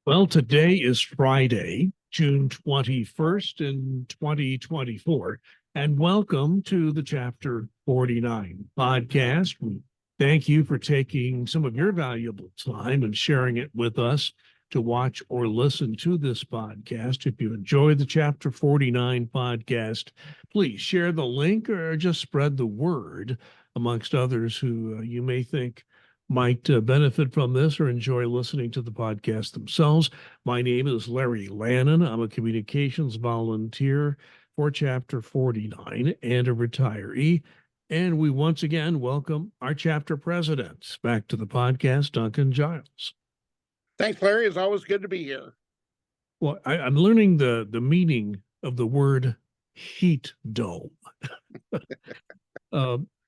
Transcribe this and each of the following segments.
Well, today is Friday, June 21st in 2024, and welcome to the Chapter 49 podcast. We thank you for taking some of your valuable time and sharing it with us to watch or listen to this podcast. If you enjoy the Chapter 49 podcast, please share the link or just spread the word amongst others who you may think might benefit from this or enjoy listening to the podcast themselves. My name is Larry Lannan. I'm a communications volunteer for Chapter 49 and a retiree. And we once again welcome our chapter president back to the podcast, Duncan Giles. Thanks, Larry. It's always good to be here. Well, I'm learning the meaning of the word heat dome.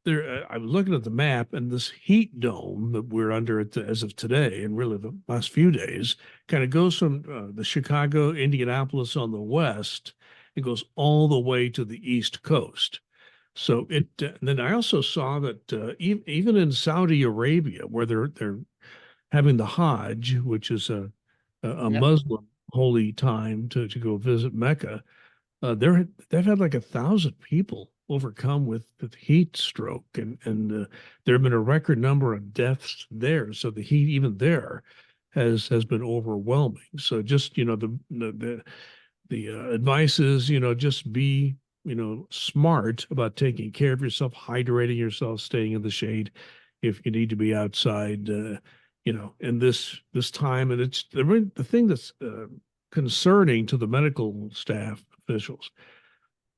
I was looking at the map, and this heat dome that we're under as of today, and really the last few days, kind of goes from the Chicago, Indianapolis on the west, it goes all the way to the East Coast. So then I also saw that even in Saudi Arabia, where they're having the Hajj, which is a Muslim holy time to go visit Mecca, they've had like 1,000 people overcome with heat stroke, and there have been a record number of deaths there. So the heat even there has been overwhelming. So just the advice is just be smart about taking care of yourself, hydrating yourself, staying in the shade if you need to be outside. In this time, and it's the thing that's concerning to the medical staff officials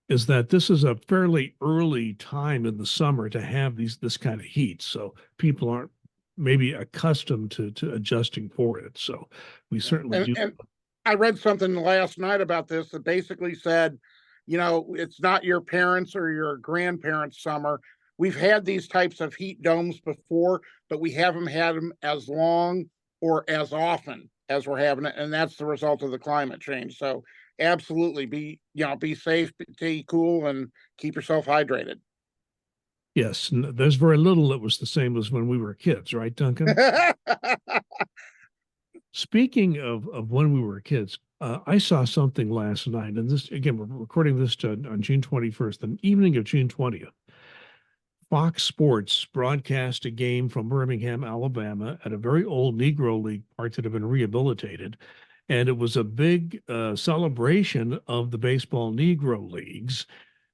is that this is a fairly early time in the summer to have this kind of heat. So people aren't maybe accustomed to adjusting for it. So we certainly do. And I read something last night about this that basically said, it's not your parents' or your grandparents' summer. We've had these types of heat domes before, but we haven't had them as long or as often as we're having it. And that's the result of the climate change. So absolutely be safe, stay cool, and keep yourself hydrated. Yes, there's very little that was the same as when we were kids, right, Duncan? Speaking of when we were kids, I saw something last night, and this again, we're recording this on June 21st, the evening of June 20th. Fox Sports broadcast a game from Birmingham, Alabama, at a very old Negro League park that had been rehabilitated. And it was a big celebration of the baseball Negro Leagues.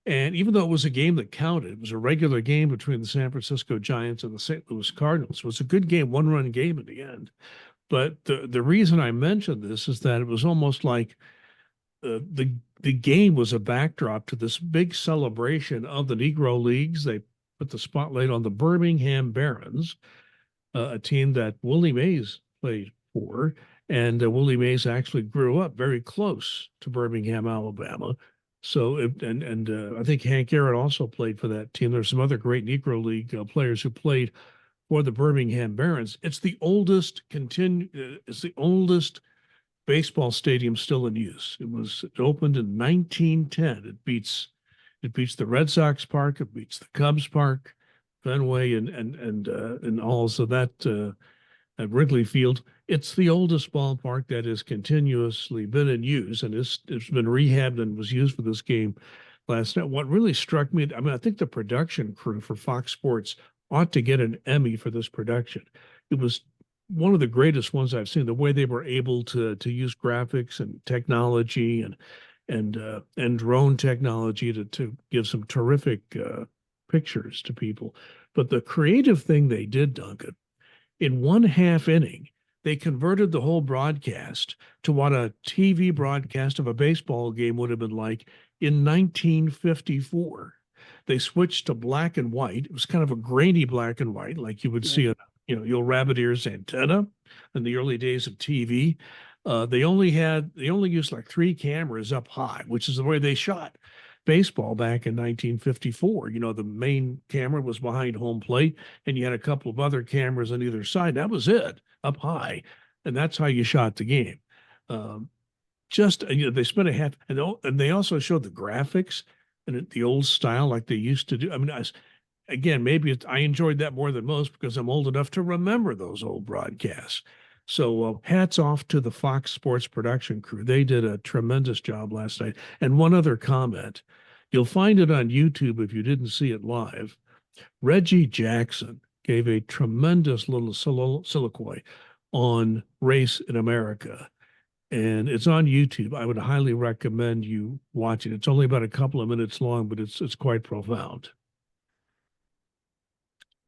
And even though it was a game that counted, it was a regular game between the San Francisco Giants and the St. Louis Cardinals. It was a good game, one-run game in the end. But the reason I mentioned this is that it was almost like the game was a backdrop to this big celebration of the Negro Leagues. They put the spotlight on the Birmingham Barons, a team that Willie Mays played for. And Willie Mays actually grew up very close to Birmingham, Alabama. So, I think Hank Aaron also played for that team. There's some other great Negro League players who played for the Birmingham Barons. It's the oldest baseball stadium still in use. It opened in 1910. It beats the Red Sox Park. It beats the Cubs Park, Fenway, and all. So that at Wrigley Field, it's the oldest ballpark that has continuously been in use, and it's been rehabbed and was used for this game last night. What really struck me, I think the production crew for Fox Sports ought to get an Emmy for this production. It was one of the greatest ones I've seen. The way they were able to use graphics and technology and drone technology to give some terrific pictures to people. But the creative thing they did, Duncan, in one half inning, they converted the whole broadcast to what a TV broadcast of a baseball game would have been like in 1954. They switched to black and white. It was kind of a grainy black and white, like you would see on the old rabbit ears antenna in the early days of TV. They only used like 3 cameras up high, which is the way they shot baseball back in 1954. The main camera was behind home plate, and you had a couple of other cameras on either side. That was it, up high, and that's how you shot the game. They spent a half, and they also showed the graphics and the old style like they used to do. Again, maybe I enjoyed that more than most because I'm old enough to remember those old broadcasts. So hats off to the Fox Sports production crew. They did a tremendous job last night. And one other comment, you'll find it on YouTube if you didn't see it live. Reggie Jackson gave a tremendous little soliloquy on race in America. And it's on YouTube. I would highly recommend you watch it. It's only about a couple of minutes long, but it's quite profound.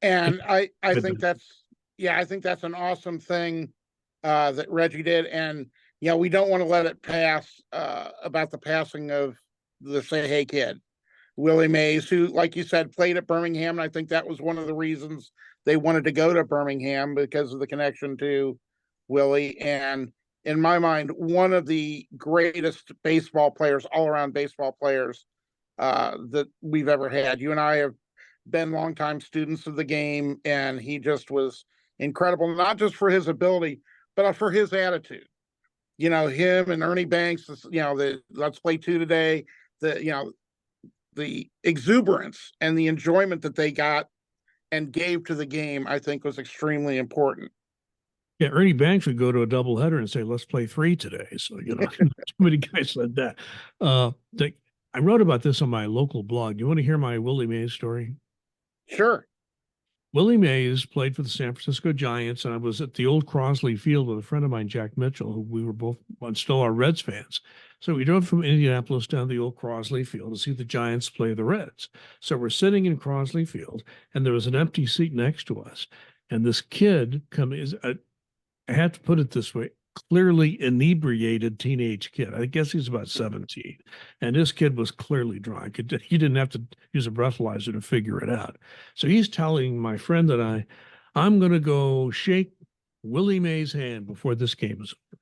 And I think that's, yeah, I think that's an awesome thing that Reggie did. And, you know, we don't want to let it pass about the passing of the Say Hey Kid, Willie Mays, who, like you said, played at Birmingham. And I think that was one of the reasons they wanted to go to Birmingham, because of the connection to Willie. And in my mind, one of the greatest baseball players, all around baseball players that we've ever had. You and I have been longtime students of the game, and he just was incredible, not just for his ability, but for his attitude. You know, him and Ernie Banks, you know, the Let's Play Two today, the, you know, the exuberance and the enjoyment that they got and gave to the game, I think was extremely important. Yeah, Ernie Banks would go to a doubleheader and say, "Let's play three today." So, you know, too many guys said that. I wrote about this on my local blog. You want to hear my Willie Mays story? Sure. Willie Mays played for the San Francisco Giants, and I was at the old Crosley Field with a friend of mine, Jack Mitchell, who we were both still our Reds fans. So we drove from Indianapolis down the old Crosley Field to see the Giants play the Reds. So we're sitting in Crosley Field, and there was an empty seat next to us. And this kid I have to put it this way, clearly inebriated teenage kid. I guess he's about 17. And this kid was clearly drunk. He didn't have to use a breathalyzer to figure it out. So he's telling my friend and I'm going to go shake Willie Mays' hand before this game is over.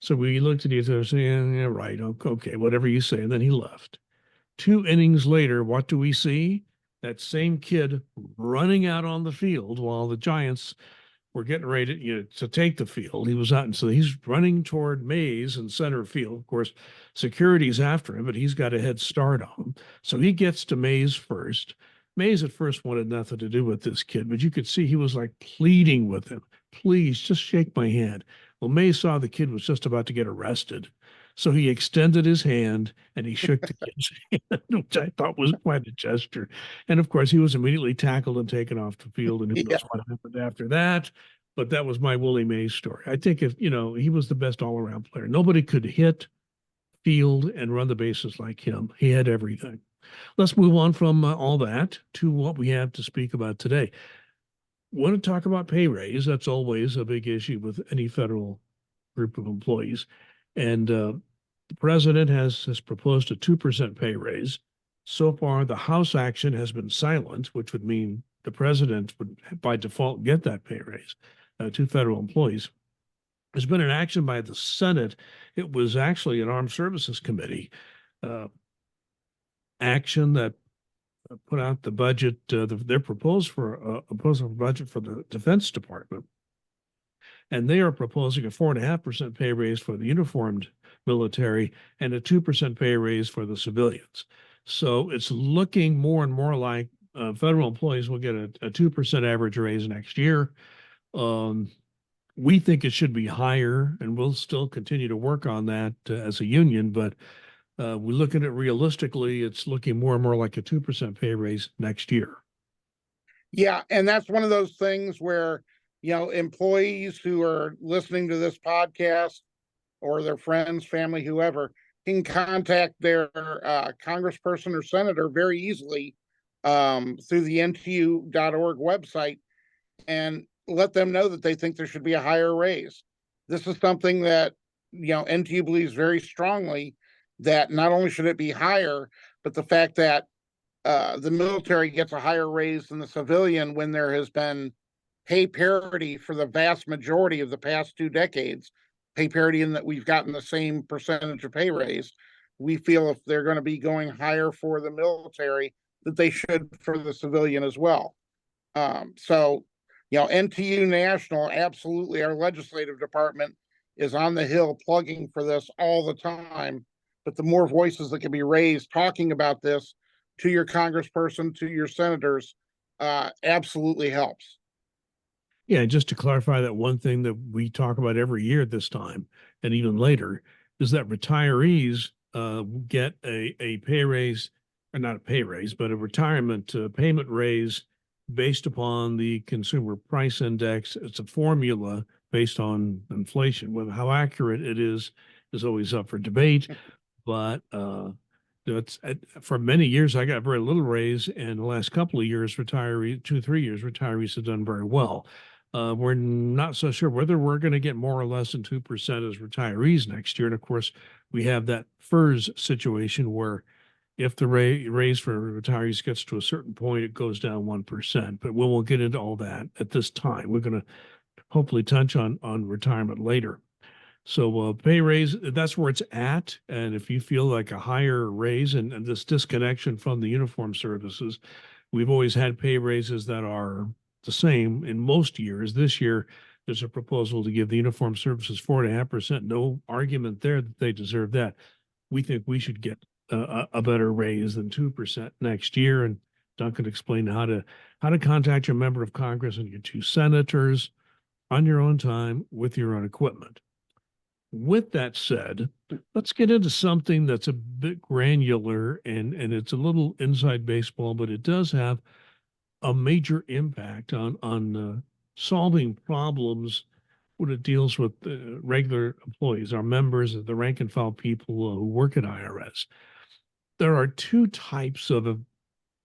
So we looked at each other saying, yeah, right, okay, whatever you say. And then he left. 2 innings later, what do we see? That same kid running out on the field while the Giants were getting ready to take the field. He was out, and so he's running toward Mays in center field. Of course, security's after him, but he's got a head start on him. So he gets to Mays first. Mays at first wanted nothing to do with this kid, but you could see he was like pleading with him. Please, just shake my hand. Well, Mays saw the kid was just about to get arrested. So he extended his hand and he shook the kid's hand, which I thought was quite a gesture. And of course, he was immediately tackled and taken off the field, and who knows what happened after that. But that was my Willie Mays story. I think he was the best all-around player. Nobody could hit, field, and run the bases like him. He had everything. Let's move on from all that to what we have to speak about today. Want to talk about pay raise? That's always a big issue with any federal group of employees. And the president has proposed a 2% pay raise. So far, the House action has been silent, which would mean the president would, by default, get that pay raise to federal employees. There's been an action by the Senate. It was actually an Armed Services Committee action that put out the budget, their proposal for budget for the Defense Department. And they are proposing a 4.5% pay raise for the uniformed military and a 2% pay raise for the civilians. So it's looking more and more like federal employees will get a 2% average raise next year. We think it should be higher, and we'll still continue to work on that as a union, but we look at it realistically, it's looking more and more like a 2% pay raise next year. Yeah, and that's one of those things where, you know, employees who are listening to this podcast or their friends, family, whoever, can contact their congressperson or senator very easily through the NTU.org website and let them know that they think there should be a higher raise. This is something that, you know, NTU believes very strongly, that not only should it be higher, but the fact that the military gets a higher raise than the civilian when there has been pay parity for the vast majority of the past 2 decades, pay parity in that we've gotten the same percentage of pay raise. We feel if they're going to be going higher for the military, that they should for the civilian as well. So, you know, NTU National, absolutely, our legislative department is on the Hill plugging for this all the time. But the more voices that can be raised talking about this to your congressperson, to your senators, absolutely helps. Yeah, just to clarify that one thing that we talk about every year at this time and even later is that retirees get a pay raise, or not a pay raise, but a retirement payment raise based upon the consumer price index. It's a formula based on inflation. Whether how accurate it is always up for debate, but it's for many years I got very little raise, and the last couple of years, retiree 2 3 years, retirees have done very well. We're not so sure whether we're going to get more or less than 2% as retirees next year. And of course, we have that FERS situation where if the raise for retirees gets to a certain point, it goes down 1%. But we won't get into all that at this time. We're going to hopefully touch on retirement later. So pay raise, that's where it's at. And if you feel like a higher raise and this disconnection from the uniform services, we've always had pay raises that are the same in most years. This year, there's a proposal to give the uniform services 4.5%. No argument there that they deserve that. We think we should get a better raise than 2% next year. And Duncan explained how to contact your member of Congress and your 2 senators on your own time with your own equipment. With that said, let's get into something that's a bit granular and it's a little inside baseball, but it does have a major impact on solving problems when it deals with regular employees, our members, the rank and file people who work at IRS. There are 2 types of,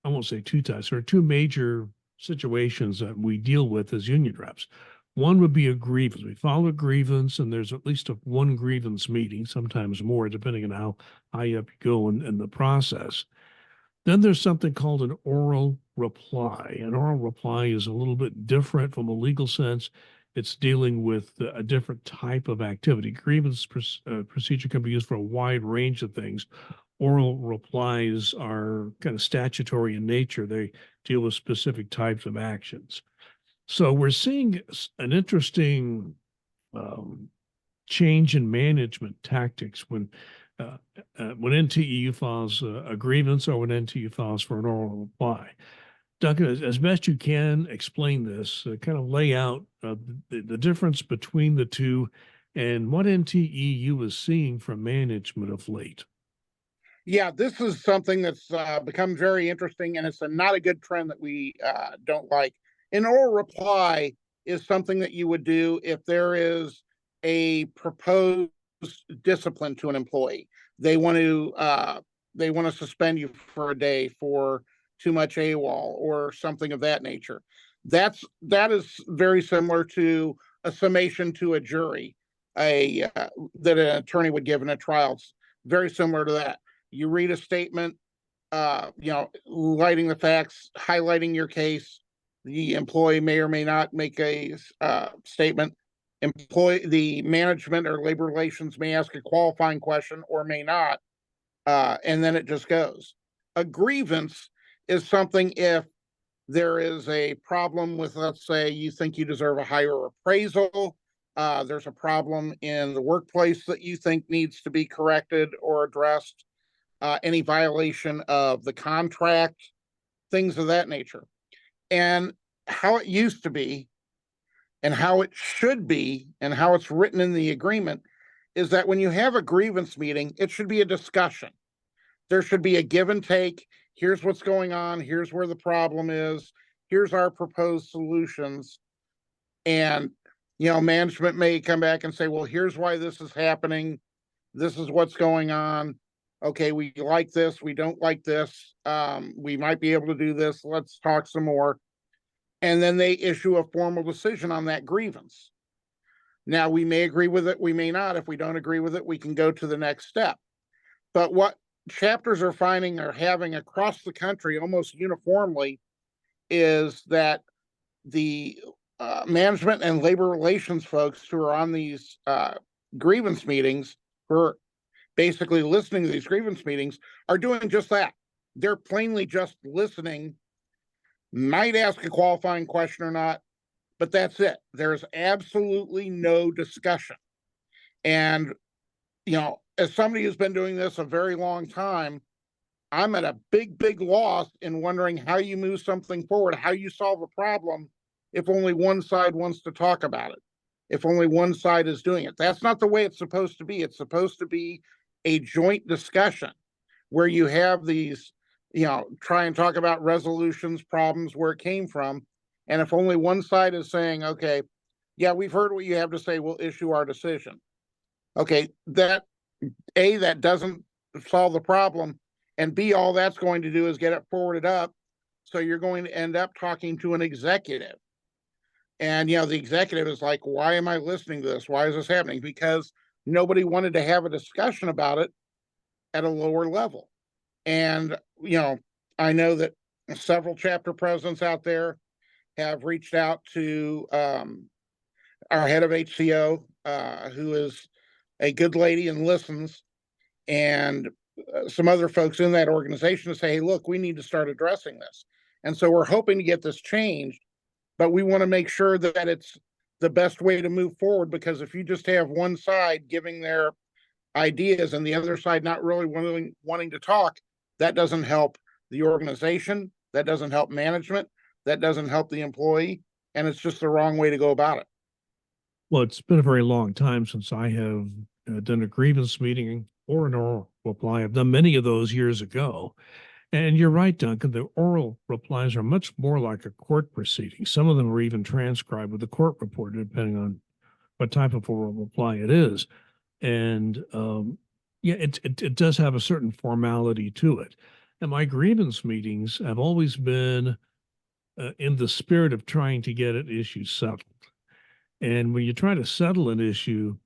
I won't say 2 types, there are 2 major situations that we deal with as union reps. One would be a grievance. We file a grievance, and there's at least one grievance meeting, sometimes more, depending on how high up you go in the process. Then there's something called an oral reply. An oral reply is a little bit different from a legal sense. It's dealing with a different type of activity. Grievance procedure can be used for a wide range of things. Oral replies are kind of statutory in nature. They deal with specific types of actions. So we're seeing an interesting change in management tactics when NTEU files a grievance or when NTEU files for an oral reply. Duncan, as best you can, explain this, kind of lay out the difference between the 2 and what NTEU is seeing from management of late. Yeah, this is something that's become very interesting, and it's not a good trend that we don't like. An oral reply is something that you would do if there is a proposed discipline to an employee. They want to suspend you for a day for too much AWOL or something of that nature. That is very similar to a summation to a jury, that an attorney would give in a trial. It's very similar to that. You read a statement, lighting the facts, highlighting your case. The employee may or may not make a statement. The management or labor relations may ask a qualifying question or may not, and then it just goes. A grievance is something if there is a problem with, let's say, you think you deserve a higher appraisal, there's a problem in the workplace that you think needs to be corrected or addressed, any violation of the contract, things of that nature. And how it used to be and how it should be and how it's written in the agreement is that when you have a grievance meeting, it should be a discussion. There should be a give and take. Here's what's going on. Here's where the problem is. Here's our proposed solutions. And, management may come back and say, well, here's why this is happening. This is what's going on. Okay, we like this. We don't like this. We might be able to do this. Let's talk some more. And then they issue a formal decision on that grievance. Now, we may agree with it. We may not. If we don't agree with it, we can go to the next step. But what chapters are finding or having across the country almost uniformly is that the management and labor relations folks who are on these grievance meetings, who are basically listening to these grievance meetings, are doing just that. They're plainly just listening, might ask a qualifying question or not, but that's it. There's absolutely no discussion. And, as somebody who's been doing this a very long time, I'm at a big, big loss in wondering how you move something forward, how you solve a problem if only one side wants to talk about it, if only one side is doing it. That's not the way it's supposed to be. It's supposed to be a joint discussion where you have these, try and talk about resolutions, problems, where it came from. And if only one side is saying, okay, yeah, we've heard what you have to say, we'll issue our decision. Okay, that doesn't solve the problem. And B, all that's going to do is get it forwarded up. So you're going to end up talking to an executive. And, the executive is like, why am I listening to this? Why is this happening? Because nobody wanted to have a discussion about it at a lower level. And, I know that several chapter presidents out there have reached out to our head of HCO, who is a good lady and listens, and some other folks in that organization to say, hey, look, we need to start addressing this. And so we're hoping to get this changed, but we want to make sure that it's the best way to move forward, because if you just have one side giving their ideas and the other side not really wanting to talk, that doesn't help the organization, that doesn't help management, that doesn't help the employee, and it's just the wrong way to go about it. Well, it's been a very long time since I have done a grievance meeting or an oral reply. I've done many of those years ago. And you're right, Duncan, the oral replies are much more like a court proceeding. Some of them are even transcribed with a court reporter, depending on what type of oral reply it is. And yeah, it does have a certain formality to it. And my grievance meetings have always been in the spirit of trying to get an issue settled. And when you try to settle an issue,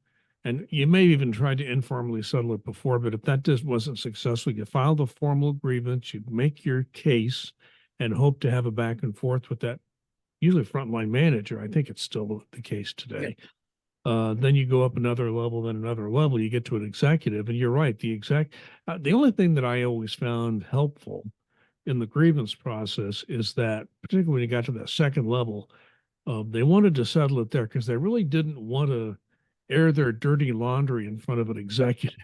and you may even try to informally settle it before, but if that just wasn't successful, you filed a formal grievance, you make your case and hope to have a back and forth with that, usually frontline manager. I think it's still the case today. Then you go up another level, then another level, you get to an executive, and you're right. The only thing that I always found helpful in the grievance process is that, particularly when you got to that second level, they wanted to settle it there because they really didn't want to air their dirty laundry in front of an executive.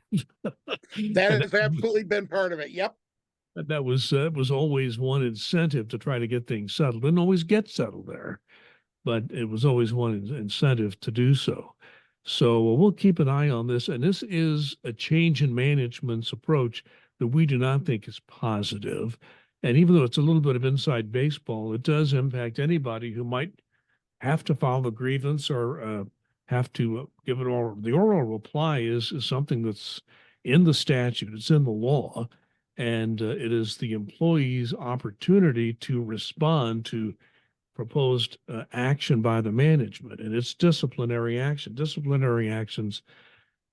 That has absolutely been part of it. Yep. That was always one incentive to try to get things settled. Didn't always get settled there, but it was always one incentive to do so. So we'll keep an eye on this. And this is a change in management's approach that we do not think is positive. And even though it's a little bit of inside baseball, it does impact anybody who might have to file a grievance or have to give it oral. The oral reply is something that's in the statute, it's in the law, and it is the employee's opportunity to respond to proposed action by the management, and it's disciplinary action. Disciplinary actions,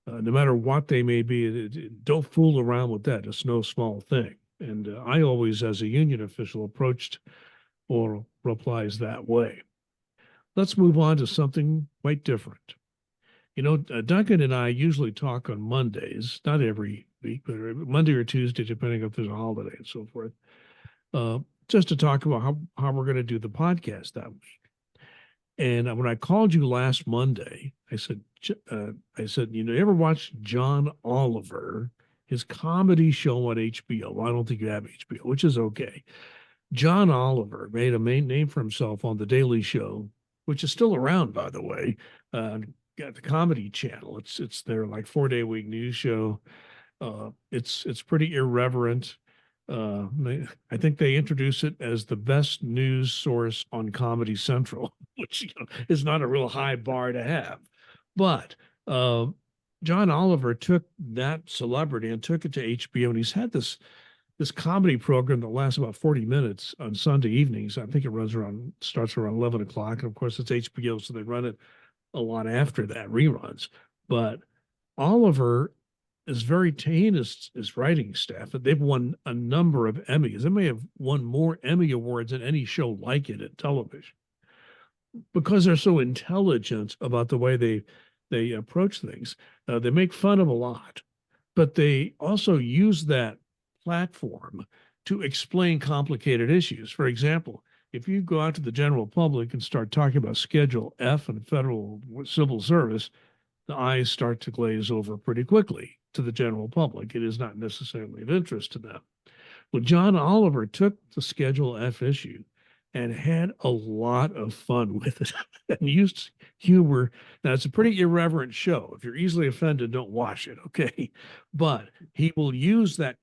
no matter what they may be, don't fool around with that. It's no small thing. And I always, as a union official, approached oral replies that way. Let's move on to something quite different. Duncan and I usually talk on Mondays, not every week, but Monday or Tuesday, depending if there's a holiday and so forth, just to talk about how we're going to do the podcast that week. And when I called you last Monday, I said, you ever watch John Oliver, his comedy show on HBO? Well, I don't think you have HBO, which is okay. John Oliver made a name for himself on The Daily Show, which is still around, by the way. Got the Comedy Channel. It's their like 4-day-a-week news show. It's pretty irreverent. I think they introduce it as the best news source on Comedy Central, which is not a real high bar to have. But John Oliver took that celebrity and took it to HBO, and he's had this comedy program that lasts about 40 minutes on Sunday evenings. I think it starts around 11 o'clock. And of course, it's HBO, so they run it a lot after that, reruns. But Oliver is very keen, his writing staff, and they've won a number of Emmys. They may have won more Emmy awards than any show like it at television because they're so intelligent about the way they approach things. They make fun of a lot, but they also use that platform to explain complicated issues. For example, if you go out to the general public and start talking about Schedule F and federal civil service, the eyes start to glaze over pretty quickly to the general public. It is not necessarily of interest to them. Well, John Oliver took the Schedule F issue and had a lot of fun with it and used humor. Now, it's a pretty irreverent show. If you're easily offended, don't watch it, okay? But he will use that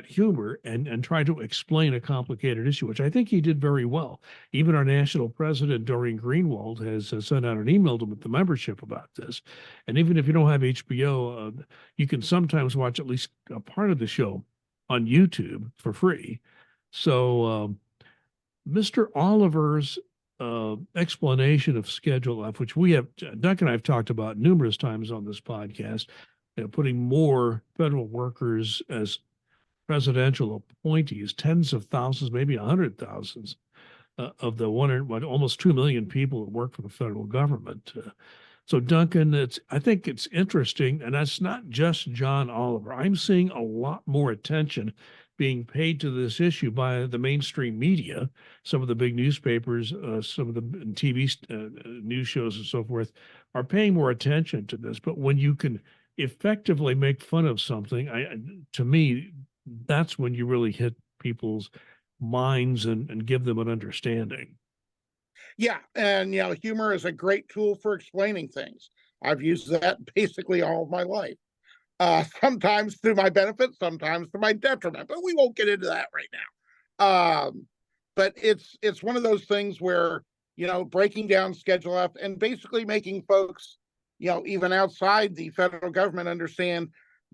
humor and try to explain a complicated issue, which I think he did very well. Even our national president, Doreen Greenwald, has sent out an email to the membership about this. And even if you don't have HBO, you can sometimes watch at least a part of the show on YouTube for free. So Mr. Oliver's explanation of Schedule F, which Duncan and I have talked about numerous times on this podcast, putting more federal workers as presidential appointees, tens of thousands, maybe 100,000 of the almost 2 million people that work for the federal government. So Duncan, I think it's interesting, and that's not just John Oliver. I'm seeing a lot more attention being paid to this issue by the mainstream media. Some of the big newspapers, some of the TV news shows and so forth are paying more attention to this. But when you can effectively make fun of something, to me, that's when you really hit people's minds and give them an understanding. Yeah, and humor is a great tool for explaining things. I've used that basically all of my life. Sometimes to my benefit, sometimes to my detriment, but we won't get into that right now. But it's one of those things where breaking down Schedule F and basically making folks even outside the federal government understand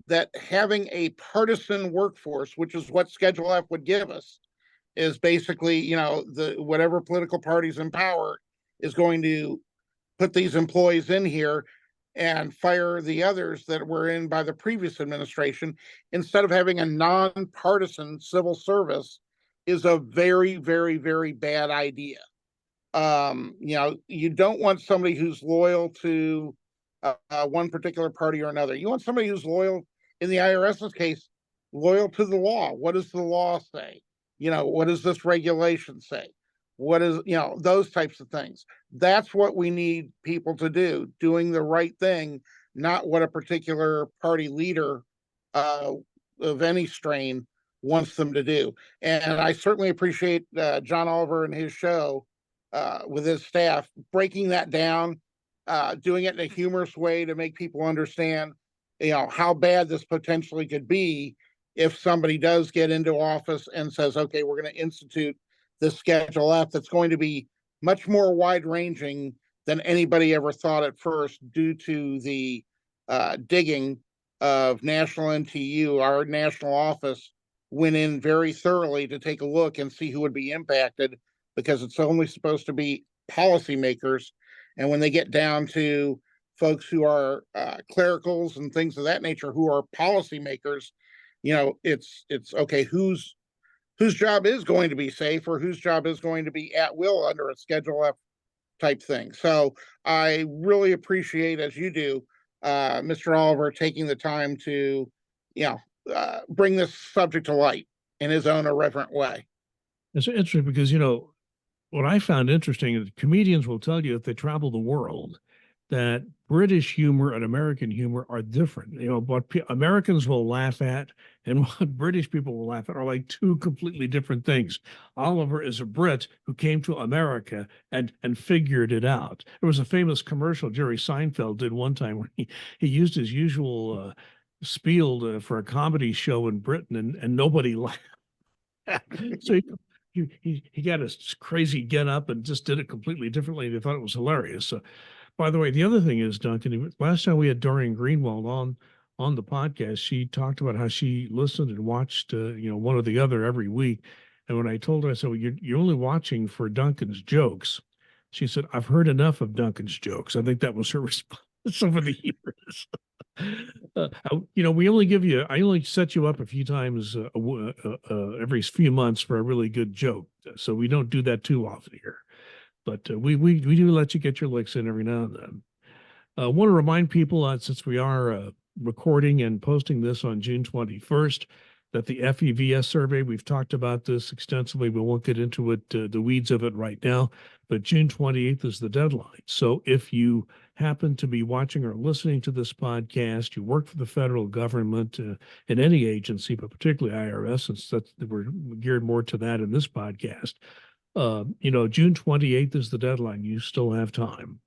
that having a partisan workforce, which is what Schedule F would give us, is basically the whatever political party's in power is going to put these employees in here and fire the others that were in by the previous administration, instead of having a nonpartisan civil service, is a very, very, very bad idea. You don't want somebody who's loyal to one particular party or another. You want somebody who's loyal, in the IRS's case, loyal to the law. What does the law say? What does this regulation say? What is, those types of things. That's what we need people to do, doing the right thing, not what a particular party leader of any strain wants them to do. And I certainly appreciate John Oliver and his show with his staff breaking that down, doing it in a humorous way to make people understand, how bad this potentially could be if somebody does get into office and says, okay, we're going to institute this Schedule F that's going to be much more wide-ranging than anybody ever thought at first, due to the digging of National NTU. Our national office went in very thoroughly to take a look and see who would be impacted, because it's only supposed to be policymakers. And when they get down to folks who are clericals and things of that nature, who are policymakers, it's okay, whose job is going to be safe, or whose job is going to be at will under a Schedule F type thing. So I really appreciate, as you do, Mr. Oliver, taking the time to, bring this subject to light in his own irreverent way. It's interesting because, what I found interesting is comedians will tell you, if they travel the world, that British humor and American humor are different. What Americans will laugh at and what British people will laugh at are like two completely different things. Oliver is a Brit who came to America and figured it out. There was a famous commercial Jerry Seinfeld did one time where he used his usual spiel for a comedy show in Britain, and nobody laughed. So he got a crazy get up and just did it completely differently. They thought it was hilarious. So, by the way, the other thing is, Duncan, last time we had Doreen Greenwald on the podcast, she talked about how she listened and watched, one or the other every week. And when I told her, I said, well, you're only watching for Duncan's jokes. She said, I've heard enough of Duncan's jokes. I think that was her response over the years. I only set you up a few times every few months for a really good joke. So we don't do that too often here. But we do let you get your licks in every now and then. I want to remind people, since we are recording and posting this on June 21st, that the FEVS survey, we've talked about this extensively. We won't get into it, the weeds of it right now, but June 28th is the deadline. So if you happen to be watching or listening to this podcast, you work for the federal government in any agency, but particularly IRS, since we're geared more to that in this podcast, June 28th is the deadline. You still have time.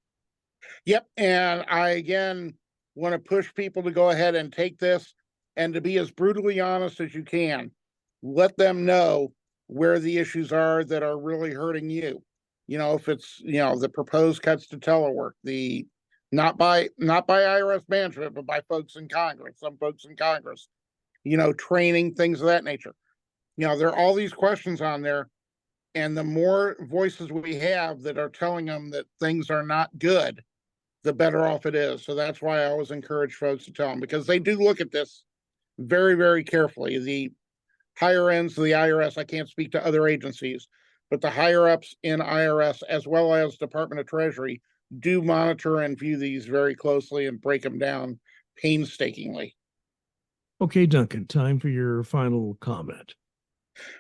Yep. And I, again, want to push people to go ahead and take this and to be as brutally honest as you can. Let them know where the issues are that are really hurting you. If it's, the proposed cuts to telework, the not by IRS management, but by folks in Congress, some folks in Congress, training, things of that nature. There are all these questions on there. And the more voices we have that are telling them that things are not good, the better off it is. So that's why I always encourage folks to tell them, because they do look at this very, very carefully. The higher ends of the IRS, I can't speak to other agencies, but the higher ups in IRS, as well as Department of Treasury, do monitor and view these very closely and break them down painstakingly. Okay, Duncan, time for your final comment.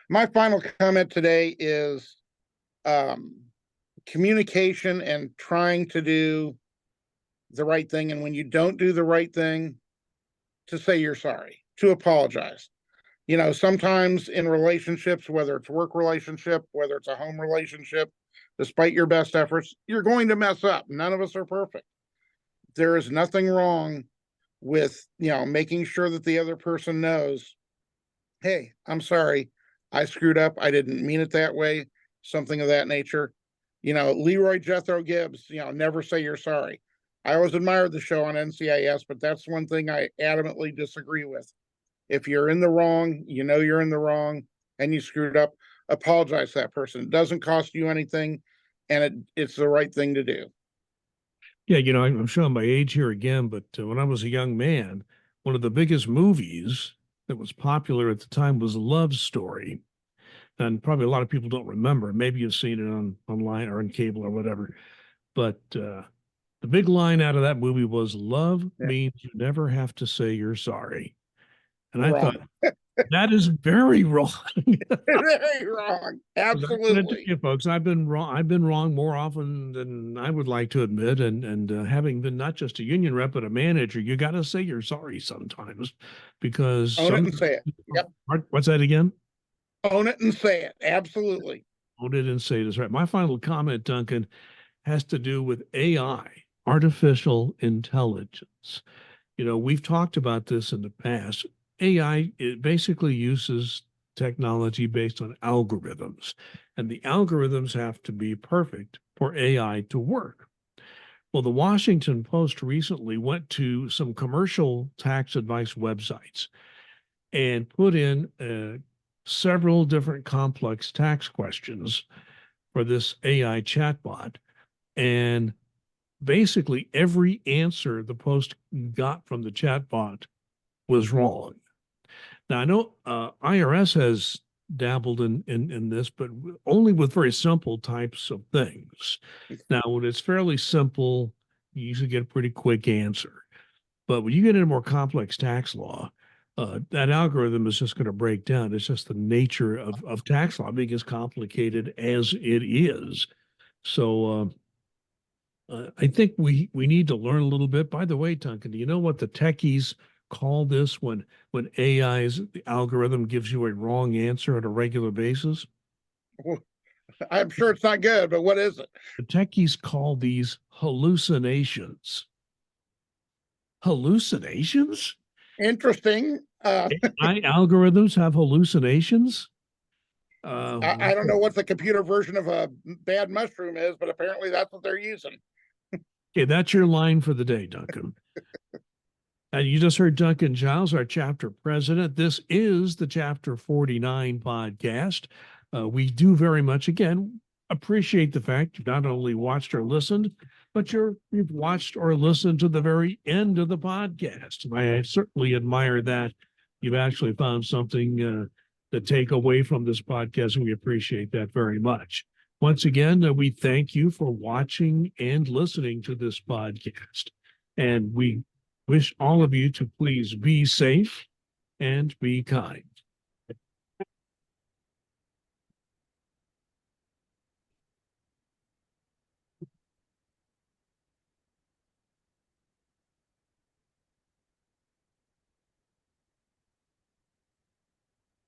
My final comment today is communication and trying to do the right thing. And when you don't do the right thing, to say you're sorry, to apologize. Sometimes in relationships, whether it's work relationship, whether it's a home relationship, despite your best efforts, you're going to mess up. None of us are perfect. There is nothing wrong with, making sure that the other person knows, hey, I'm sorry, I screwed up. I didn't mean it that way. Something of that nature. Leroy Jethro Gibbs, never say you're sorry. I always admired the show on NCIS, but that's one thing I adamantly disagree with. If you're in the wrong, you're in the wrong and you screwed up, apologize to that person. It doesn't cost you anything, and it's the right thing to do. Yeah, I'm showing my age here again, but when I was a young man, one of the biggest movies that was popular at the time was Love Story. And probably a lot of people don't remember. Maybe you've seen it online or on cable or whatever. But the big line out of that movie was, love means you never have to say you're sorry. And I thought, that is very wrong. Very wrong. Absolutely. You folks, I've been wrong more often than I would like to admit. And having been not just a union rep, but a manager, you got to say you're sorry sometimes, because own it and say it. Yep. What's that again? Own it and say it. Absolutely. Own it and say it is right. My final comment, Duncan, has to do with AI, artificial intelligence. We've talked about this in the past. AI, it basically uses technology based on algorithms, and the algorithms have to be perfect for AI to work. Well, the Washington Post recently went to some commercial tax advice websites and put in several different complex tax questions for this AI chatbot. And basically every answer the Post got from the chatbot was wrong. Now, I know IRS has dabbled in this, but only with very simple types of things. Now, when it's fairly simple, you usually get a pretty quick answer. But when you get into more complex tax law, that algorithm is just going to break down. It's just the nature of tax law being as complicated as it is. So I think we need to learn a little bit. By the way, Duncan, do you know what the techies call this when the algorithm gives you a wrong answer on a regular basis? I'm sure it's not good, but what is it? The techies call these hallucinations. Hallucinations? Interesting. AI algorithms have hallucinations? I don't know what the computer version of a bad mushroom is, but apparently that's what they're using. Okay, that's your line for the day, Duncan. And you just heard Duncan Giles, our chapter president. This is the Chapter 49 podcast. We do very much, again, appreciate the fact you've not only watched or listened, but you've watched or listened to the very end of the podcast. I certainly admire that. You've actually found something to take away from this podcast, and we appreciate that very much. Once again, we thank you for watching and listening to this podcast. And we wish all of you to please be safe and be kind.